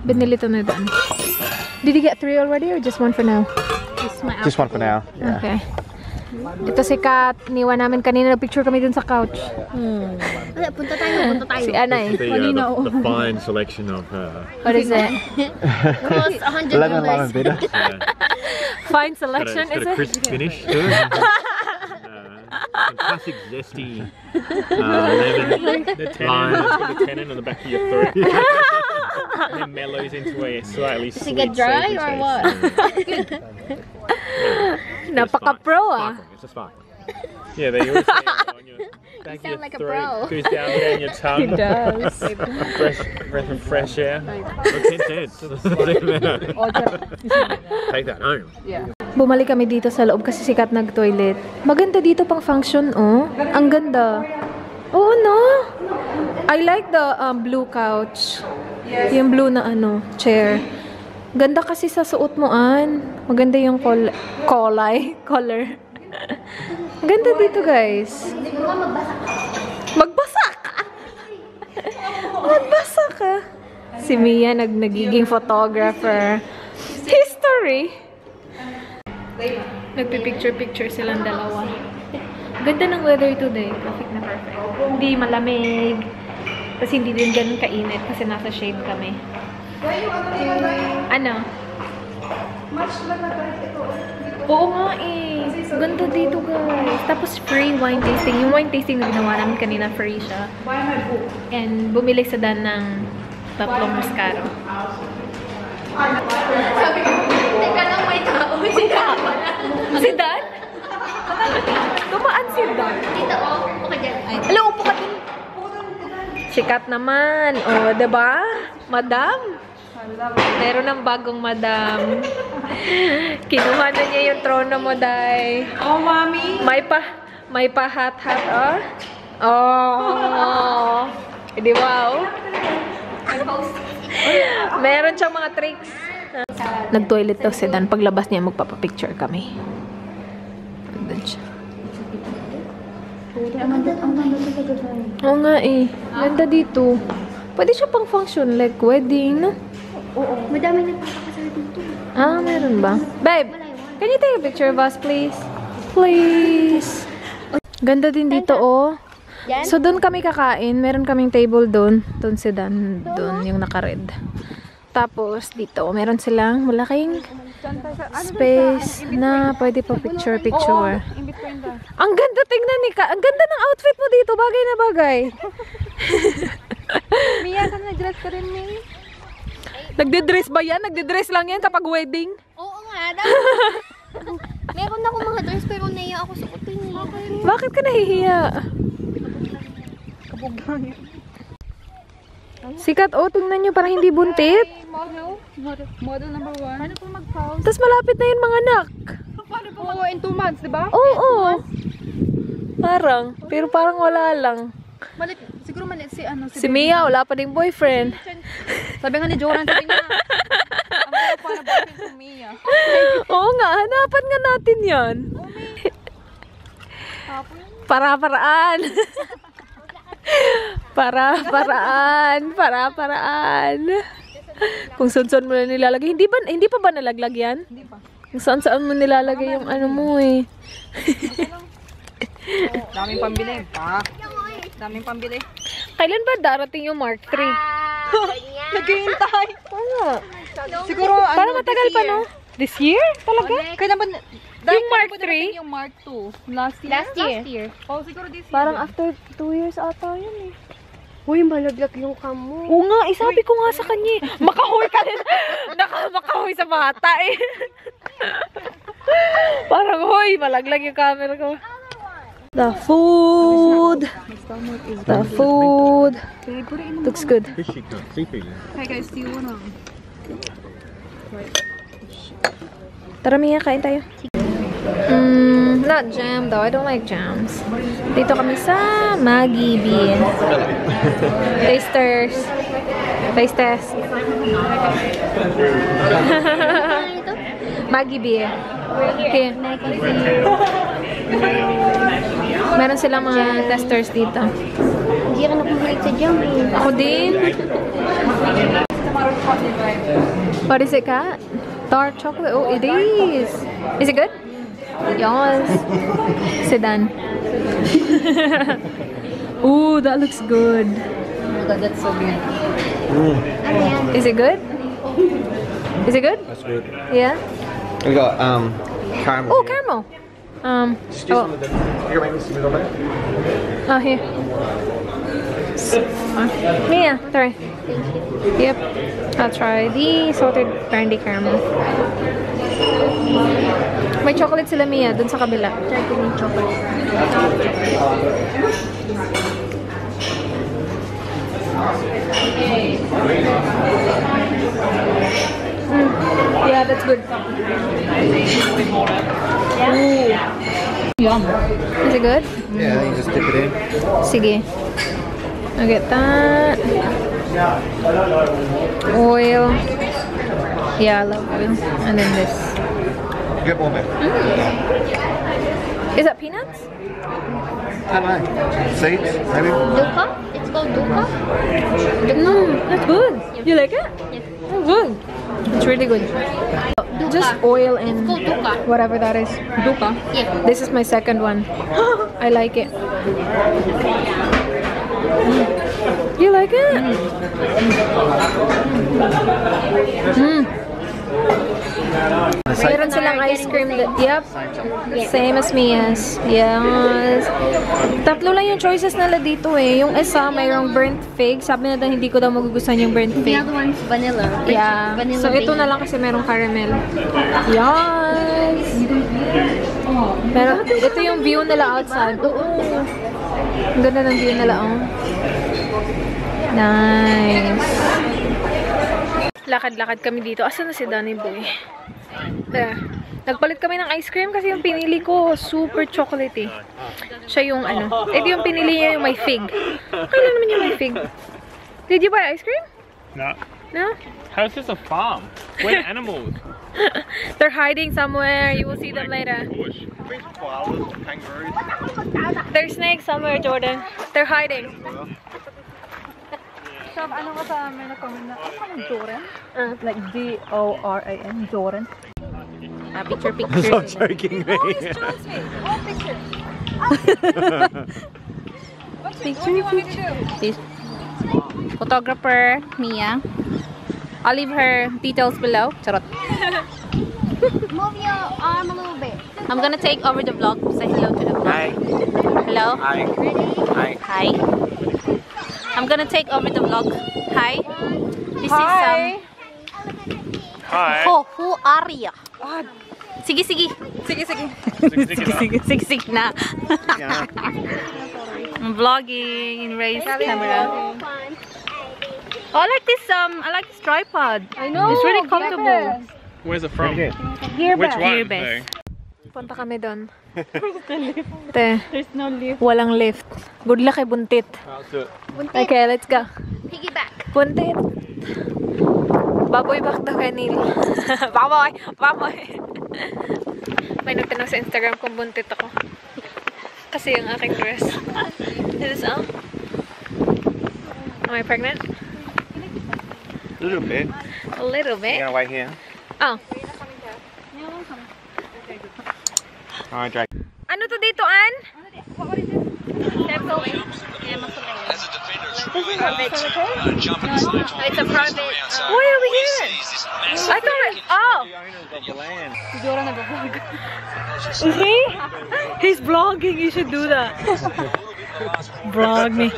binili to na doon. Did you get 3 already or just 1 for now? Just 1 for now. Yeah. Okay. Ito si Kat. Niwan namin kanina. Nag-picture kami dun sa couch. Punta tayo. Si Anay. The fine selection of What is it? Cost $100. Fine selection, is got a it? crisp finish to it. Some classic zesty lemon, the tannin on the back of your throat. And then mellows into a slightly sweet. Does it get dry or what? Napaka-pro ah. It's a sparkling. Yeah, they always say on your back of your like a throat, pro. goes down your tongue. It does. Breath of fresh air. Look, 10 cents. Take that home. Bumalik kami dito sa loob kasi sikat nag-toilet. Maganda dito pang function, oh. Ang ganda. Oo, no? I like the blue couch. Yung blue na chair. Ganda kasi sa suot mo, An. Maganda yung color. Ganda dito, guys. Magbasa ka! Magbasa ka! Si Mia nagiging photographer. History! Nagpipicture-picture silang dalawa. Ganda ng weather today. Perfect na perfect. Hindi malamig. Kasi hindi din ganun kainit kasi nasa shade kami. Ano? Oo nga eh. Ganda dito guys. Tapos free wine tasting. Yung wine tasting na ginawa namin kanina, free siya. And bumili sa Dan ng 3 Moscato. Teka lang, may tao. Si Dan? Dumaan si Dan. Dito, upo ka dyan. Hello, upo ka din. Sikat naman. O, diba? Madam? Meron ng bagong madam. Kinuha na niya yung trono mo, Day. Oh, Mommy! May pa hat-hat, oh. Oh. Di wow? Meron siyang mga tricks. Nag-toilet daw si Dan. Paglabas niya, magpapapicture kami. Andun siya. Oo nga eh. Ganda dito. Pwede siya pang function like wedding, no? Oo. Madami nagpapakasal dito. Ah, meron ba? Babe, can you take a picture of us, please? Please. Ganda din dito, oh. So, doon kami kakain. Meron kaming table doon. Doon si Dan. Doon yung naka-red. Tapos, dito, meron silang malaking space na pwede pa picture-picture. Ang ganda tingnan ni Ka. Ang ganda ng outfit mo dito. Bagay na bagay. Mia, saan nag-dress ka rin, Mia? Nagde-dress ba yan? Nagde-dress lang yan kapag wedding? Oo nga. Meron ako mga dress pero naiya ako suotin. Bakit ka nahihiya? Sikat, oh, tingnan nyo, parang hindi buntit. Model number 1. Paano po mag-pause? Tapos malapit na yun mga anak. Paano po in 2 months, diba? Oo. Parang, pero parang wala lang. Siguro maliit si ano. Si Mia, wala pa ding boyfriend. Sabi nga ni Joran, sabi niya, ang wala pa na boyfriend si Mia. Oo nga, hanapan nga natin yan. Para-paraan. Para-paraan. Kung saan-saan mo na nilalagay. Hindi pa ba nalaglag yan? Hindi pa. Kung saan-saan mo nilalagay yung ano mo eh. Daming pambili. Daming pambili. Kailan ba darating yung Mark 3? Naghihintay. Oo. Siguro, parang matagal pa, no? This year? Talaga? Kaya naman, yung Mark 3? Yung Mark 2. Last year. Oh, siguro this year. Parang after 2 years ata yun eh. Uy, malaglag yung kamo. Oo nga, sabi ko nga sa kanya eh. Makahoy ka din. Makahoy sa bata eh. Parang, hoy, malaglag yung camera ko. The food. The food. Looks good. Hey guys, do you wanna? Tara, Mia, kain tayo. Not jam though. I don't like jams. Dito kami sa Maggie Bean. Taste test. Maggie Bean. Okay. Meron silang mga testers dito. Hindi ka nakumalit sa jam eh. Ako din. What is it, Kat? Dark chocolate. Oh, it is. Is it good? Yes. Sedan. Ooh, that looks good. Oh my God, that's so good. Is it good? Is it good? That's good. Yeah. We got caramel. Oh, here. caramel. Just do some of them. You're making some middle there. Oh, here. Mia, try. Yep. I'll try the salted brandy caramel. May chocolate sila, Mia, dun sa kabila. Try ko yung chocolate. Yeah, that's good. Yum. Is it good? Yeah, you just dip it in. Sige. I'll get that. Oil. Yeah, I love oil. And then this. Get more bit. Is that peanuts? I don't know. Seeds, maybe? Duka? It's called Duka? That's good. You like it? Yeah. Oh, good. It's really good. Just oil It's and called Duka. whatever that is. Duka. Yeah. This is my second one. I like it. You like it? Meron silang ice cream that, yep, same as Mia's. Yes. Tatlo lang yung choices nila dito eh. Yung isa, mayroong burnt fig. Sabi na daw hindi ko daw magugustuhan yung burnt The fig. other one is vanilla. Yeah. Vanilla So ito bean. na lang kasi merong caramel. Yes. Pero ito yung view nila outside. Oo. Ang ganda ng view nila, oh. Nice. Lakad-lakad kami dito. Asan na si Danny Boy? There. Nagpalit kami ng ice cream kasi yung pinili ko super chocolatey. Siya yung ano. Ito yung pinili niya yung may fig. Kailan naman yung may fig? Did you buy ice cream? No. No? How's this a farm? Where are animals? They're hiding somewhere. You will see them later. Bush. Koalas, kangaroos. There's snakes somewhere, Jordan. They're hiding. So, ano ka sa amin na comment na, ano Joran? Like D-O-R-A-N, Joran. Picture. Stop joking me. This photographer, Mia. I'll leave her details below. Charot. Move your arm a little bit. I'm gonna take over the vlog. Say hello to the vlog. Hi. Hello. Hi. Hi. Hi. I'm gonna take over the vlog. Hi. This is Hi. who are you? Sige. Sige. Sige na. Yeah. I'm vlogging in Ray's camera. Oh, I like this tripod. I know. It's really comfortable. Where's it from? Here. Which one? Gearbest. Punta kami doon. Te, There's no lift. walang lift. Good luck kay Buntit. Okay, let's go. Piggyback. Buntit. Baboy back daw kay Neil. Baboy. May nagtanong sa Instagram kung buntit ako. Kasi yung aking dress. Is this all? Am I pregnant? A little bit. A little You bit. gonna wait here? Oh. Alright, Drake. Ano to dito, Ann? It's a private. Why are we here? I thought Joran nag-vlog. Is he? He's vlogging. You should do that. Vlog me.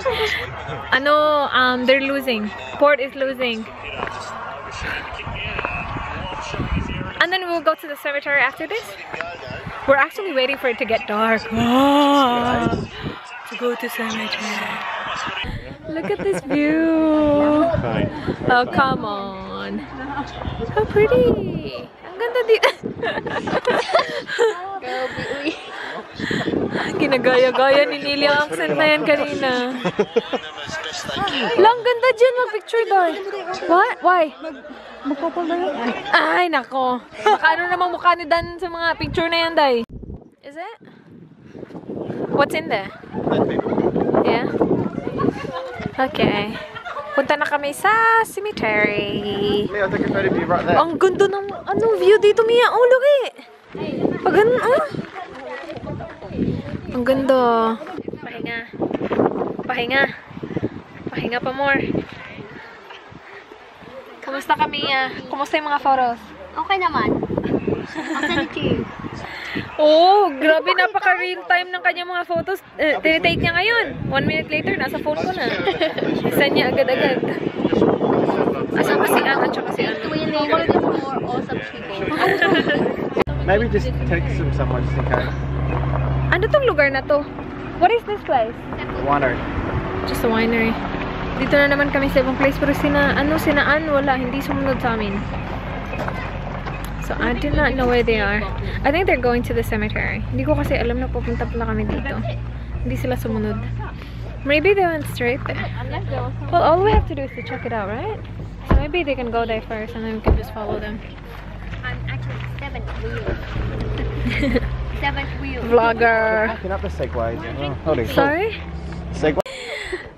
Ano, they're losing. Port is losing. And then we'll go to the cemetery after this. We're actually waiting for it to get dark. To go to cemetery. Look at this view. Oh, come on. How pretty. Ang ganda dito. Ginagaya-gaya ni Nili ang accent na yan kanina. Lang ganda dyan. Mag-picture doon. What? Why? Magpapal na yun. Ay, nako. Baka ano namang mukha ni Dan sa mga picture na yan, Day? Is it? What's in there? Yeah? Okay. Punta na kami sa cemetery. Mia, take a photo of you right there. Ang ganda ng view dito, Mia. Oh, look it. Pag ganun, oh. Ang ganda. Pahinga. Pahinga. Pahinga pa more. Kumusta ka, Mia? Kumusta yung mga photos? Okay naman. I'll send it to you. Oh, grabe, napaka-real time ng kanyang mga photos. Tinitake niya ngayon. 1 minute later, nasa phone ko na. Send niya agad-agad. Asan ba si Ang at saka si Ano? For awesome people. Maybe just text them someone just in case. Ano tong lugar na to? What is this place? Winery. Just a winery. Dito na naman kami sa ibang place, pero sina An, wala, hindi sumunod sa amin. So, I do not know where they are. I think they're going to the cemetery. Hindi ko kasi alam na pupunta pala kami dito. Hindi sila sumunod. Maybe they went straight there. Well, all we have to do is to check it out, right? So maybe they can go there first and then we can just follow them. I'm actually 7th wheel. 7th wheel. Vlogger. Backing up the segways. Oh, holy shit. Sorry? Segway.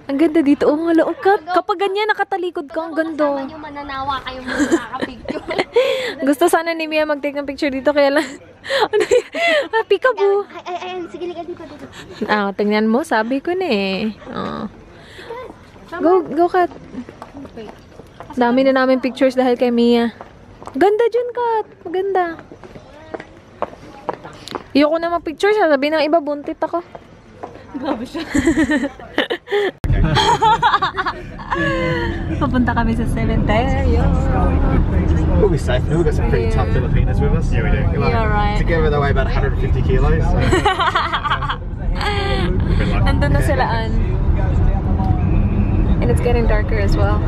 Ang ganda dito. Oh, mga laog ka. Kapag ganyan, nakatalikod ka. Ang ganda. Kasama nyo mananawa kayo muna nakapicture. Gusto sana ni Mia mag-take ng picture dito, kaya lang. Ano yun? Peekaboo. Ay, sige, liga dito. Ah, tingnan mo. Sabi ko na eh. Oh. Go, Kat. Dami na namin pictures dahil kay Mia. Ganda dyan, Kat. Maganda. Ayoko na mag-picture. Sabi ng iba, buntit ako. Grabe siya. Papunta kami sa cemetery. We'll be safe. We've got some pretty tough Filipinos with us. Yeah, we do. Like, Yeah, right. Together they weigh about 150 kilos. So. Nandun na sila, An. And it's getting darker as well.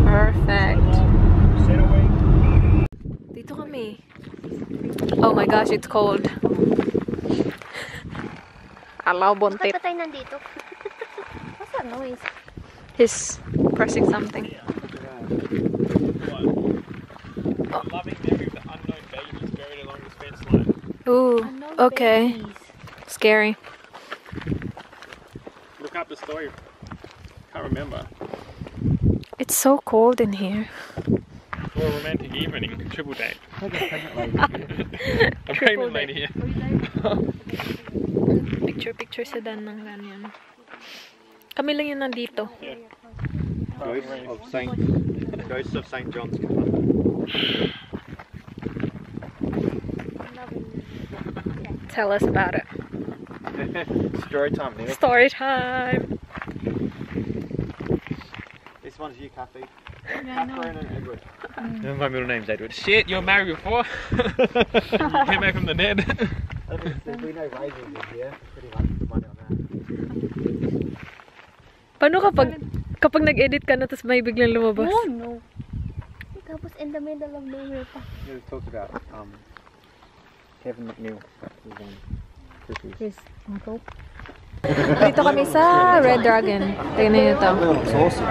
Perfect. Dito kami. Oh my gosh, it's cold. Alaw, buntit. Bakit pa tayo nandito? What's that noise? He's pressing something. Loving memory of the unknown babies buried along this fence line. Ooh, okay. Scary. Look up the story. Can't remember. It's so cold in here. For a romantic evening, triple date. A pregnant lady here. Picture sa Dan ng ganyan. Kami lang yun nandito. Ghost of St. John's cover. Tell us about it. Story time, Neil. Story time! This one's you, Kathy. Catherine and Edward. My middle name's Edward. Shit, you were married before? You came back from the dead. We know razors in here. Pretty much the money on that. Paano kapag nag-edit ka na tapos may biglang lumabas? Oh, no. Tapos in the middle of nowhere pa. We talked about Kevin McNeil. Chris, Uncle. Dito kami sa Red Dragon. Tingnan niyo to. It's awesome.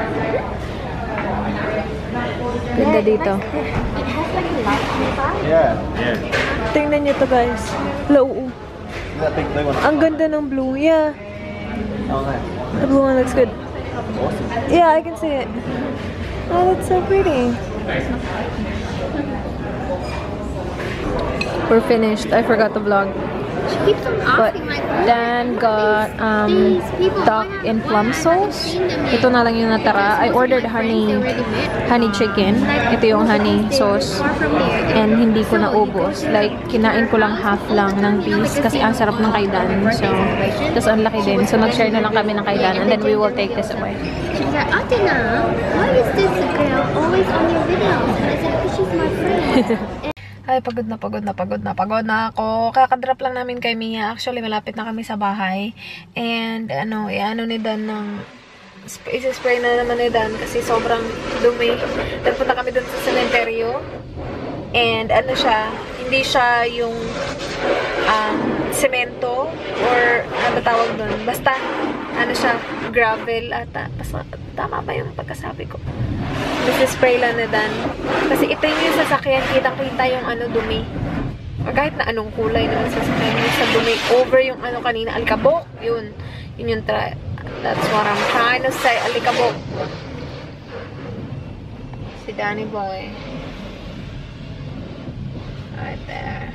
Ganda dito. It has like a light inside. Yeah. Tingnan niyo to, guys. Low. That big blue one. Ang ganda ng blue. Yeah. Oh, no. The blue one looks good. Awesome. Yeah, I can see it. Oh, that's so pretty. We're finished. I forgot to vlog. She keeps on But asking like, Dan got these people, duck and plum sauce. Ito na lang yung natara. I ordered honey chicken. Ito yung honey sauce. And hindi ko naubos. Like, kinain ko lang half lang ng piece kasi ang sarap ng kay Dan. So, tapos ang laki din. So, nag-share na lang kami ng kay Dan and then we will take this away. She's like, Atina, why is this girl always on your videos? And I said, because she's my friend. Ay, pagod na ako. Kakadrop lang namin kay Mia. Actually, malapit na kami sa bahay. And, i-ano ni Dan ng... Isa-spray na naman ni Dan kasi sobrang dumi. Nagpunta kami dun sa cementerio. And, hindi siya yung semento or ano tawag dun. Basta, gravel ata. Basta, tama ba yung pagkasabi ko? Spray lang na Dan. Kasi ito yung sasakyan, kitang-kita yung dumi. Or kahit na anong kulay naman sasakyan yung sa dumi. Over yung kanina, alikabok. Yun yung that's what I'm trying to say, alikabok. Si Danny Boy. Right there.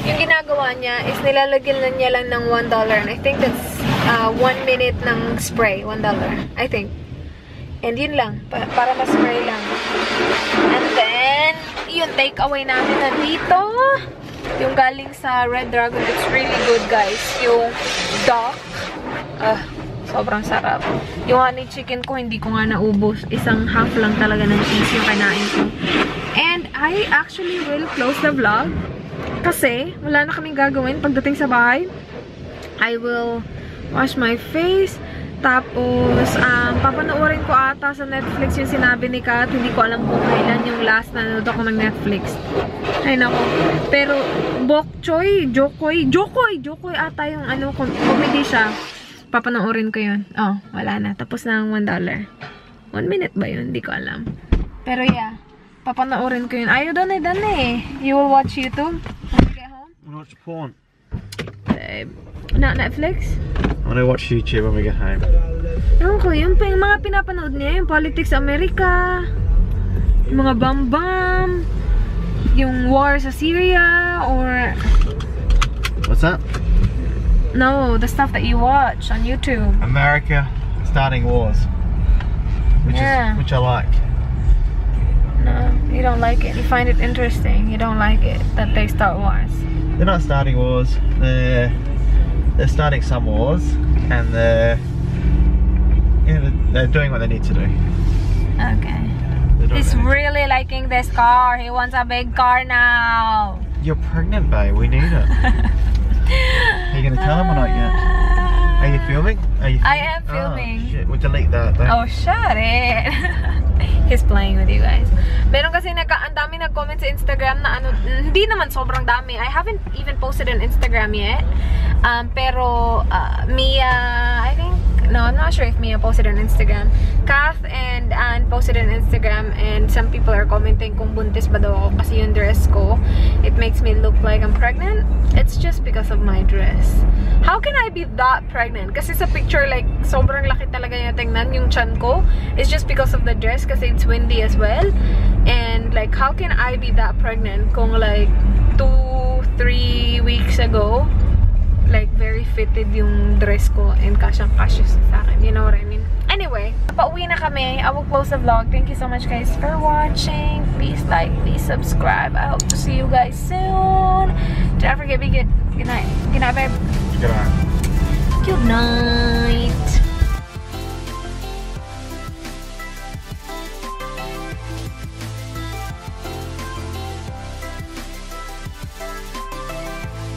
Yung ginagawa niya is nilalagyan na niya lang ng $1 and I think that's 1 minute ng spray, $1 I think. And yun lang, para ma-spray lang. And then yung take away namin nandito, yung galing sa Red Dragon. It's really good, guys. Yung duck, sobrang sarap. Yung honey chicken ko, hindi ko nga naubos. Isang half lang talaga ng cheese yung kinain ko. And I actually will close the vlog kasi wala na kaming gagawin pagdating sa bahay. I will wash my face. Tapos, papanoorin ko ata sa Netflix yung sinabi ni Kat. Hindi ko alam kung kailan yung last na nanood ako ng Netflix. Ay, nako. Pero, Bok Choy, Jokoy ata yung ano, comedy siya. Papanoorin ko yun. Oh, wala na. Tapos na ang $1. 1 minute ba yun? Hindi ko alam. Pero yeah, papanoorin ko yun. Ayaw doon eh. You will watch YouTube when you get home? I'm watch porn. Not Netflix? I'm gonna watch YouTube when we get home. Ewan ko, yung mga pinapanood niya, yung Politics America, yung mga bam-bam, yung war sa Syria, or... What's that? No, the stuff that you watch on YouTube. America starting wars. Which I like. No, you don't like it. You find it interesting. You don't like it that they start wars. They're not starting wars. They're starting some wars, and they're doing what they need to do. Okay. He's really liking this car. He wants a big car now. You're pregnant, babe. We need it. Are you gonna tell him or not yet? Are you filming? I am filming. Oh, shit. We'll delete that. Oh, shut it. He's playing with you guys. Meron kasi ang dami nag-comment sa Instagram na ano, hindi naman sobrang dami. I haven't even posted on Instagram yet. Pero Mia, I think, no, I'm not sure if Mia posted on Instagram. Kath and Anne posted on Instagram, and some people are commenting kung buntis ba daw ako kasi yung dress ko, it makes me look like I'm pregnant. It's just because of my dress. How can I be that pregnant? Kasi sa picture, like, sobrang laki talaga yung tingnan yung chan ko. It's just because of the dress kasi it's windy as well. And like, how can I be that pregnant kung like 2-3 weeks ago, like, very fitted yung dress ko and kasyang-kasya sa akin. You know what I mean? Anyway, pauwi na kami. I will close the vlog. Thank you so much, guys, for watching. Please like, please subscribe. I hope to see you guys soon. Don't forget, be good. Good night. Good night, babe. Good night. Good night.